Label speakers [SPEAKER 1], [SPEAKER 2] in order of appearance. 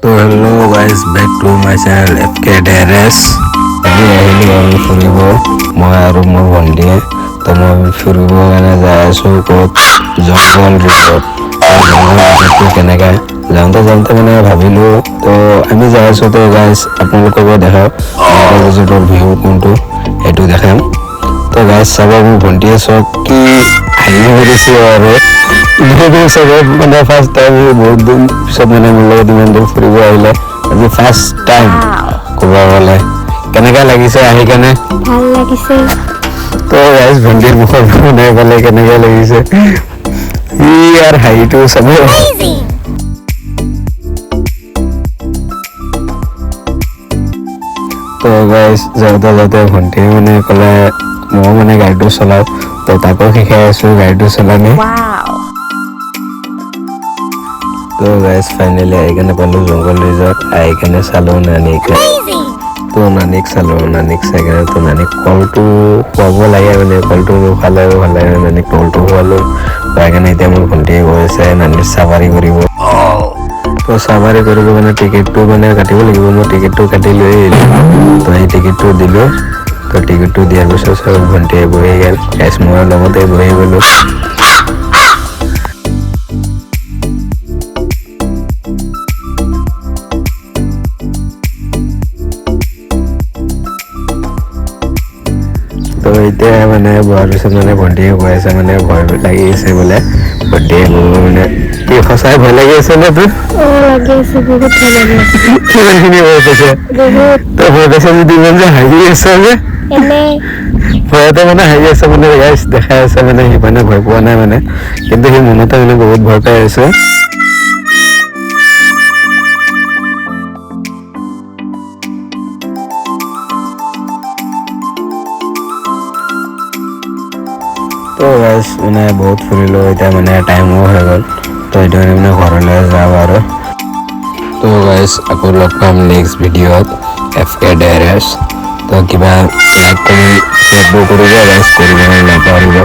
[SPEAKER 1] তো hello' guys back to my channel FK DRS। আজি আহিলোঁ আমি ফুৰিব, মই আৰু মোৰ ভণ্টিয়ে। তো মই ফুৰিব কাৰণে যাই আছোঁ ক'ত, জংঘল ৰিজৰ্ট। জংঘল ৰিজৰ্টটো কেনেকৈ যাওঁতে মানে ভাবিলোঁ, তো আমি যাই আছোঁ। তো গাইজ আপোনালোককো দেখাওঁ জংঘল ৰিজৰ্টৰ ভিউ কোনটো, সেইটো দেখাম। তো গাইজ চাব, মোৰ ভণ্টিয়ে চব কি হাঁহি কৰিছে আৰু চবত মানে ফাৰ্ষ্ট টাইম, বহুত দিন পিছত মানে মোৰ লগত ইমান দূৰ ফুৰিব আহিলে, আজি ফাৰ্ষ্ট টাইম ক'ব গ'লে। কেনেকুৱা লাগিছে আহি কেনে?
[SPEAKER 2] ভাল লাগিছে।
[SPEAKER 1] তো গাইজ ভণ্টিৰ মুখত শুনাই পালে কেনেকুৱা লাগিছে, ই আৰু হাঁহিটো চাব। তো গাইজ যাওঁতে ভণ্টিয়ে মানে ক'লে মই মানে গাড়ীটো চলাওঁ, তো তাকো শিকাই আছোঁ গাড়ীটো চলানি। তো গাইজ ফাইনেলি আহি কেনে পালোঁ জংঘল ৰিজৰ্ট। আহি কেনে চালোঁ নানীক, তো নানীক চালোঁ। নানীক চাই কেনে তো নানীক কলটো খুৱাব লাগে, মানে কলটো খালে ভাল লাগে। নানীক কলটো খোৱালোঁ, খুৱাই কেনে এতিয়া মোৰ ভণ্টিয়ে গৈ আছে নানীৰ চাফাৰী কৰিব। তো চাফাৰী কৰিব মানে টিকেটটো মানে কাটিব লাগিব। মই টিকেটটো কাটি লৈ আহিলোঁ, তো সেই টিকেটটো দিলোঁ। তো টিকেটটো দিয়াৰ পিছত চব ভণ্টিয়ে বহি গ'ল, গাইজ মই লগতে বহি গ'লোঁ। তো এতিয়া মানে বহাৰ পিছত মানে ভণ্টিয়ে কৈ আছে মানে ভয় লাগি আছে বোলে। ভণ্টিয়ে মানে কি সঁচাই ভয় লাগি আছে নে তোৰ?
[SPEAKER 2] লাগি আছে, বহুত ভাল লাগি আছে।
[SPEAKER 1] কিমানখিনি ভয় পাইছে?
[SPEAKER 2] বহুত।
[SPEAKER 1] তো ভয় পাইছে যদি ইমান যে হাঁহি আছে যে
[SPEAKER 2] এনেই
[SPEAKER 1] ভয়তে মানে হাঁহি আছে মানে গাইজ দেখাই আছে মানে সি মানে ভয় পোৱা নাই মানে, কিন্তু সি মনতে মানে বহুত ভয় পাই আছে। তো গাইজ মানে বহুত ফুৰিলোঁ, এতিয়া মানে টাইমো হৈ গ'ল। তো সেইটো কাৰণে মানে ঘৰলৈ যাওঁ আৰু। তো গাইজ আকৌ লগ পাম নেক্সট ভিডিঅ'ত, FK DRS। তো কিবা লাইক কমেণ্ট শ্বেয়াৰটো কৰিব গাইজ, কৰিব নাপাহৰিব।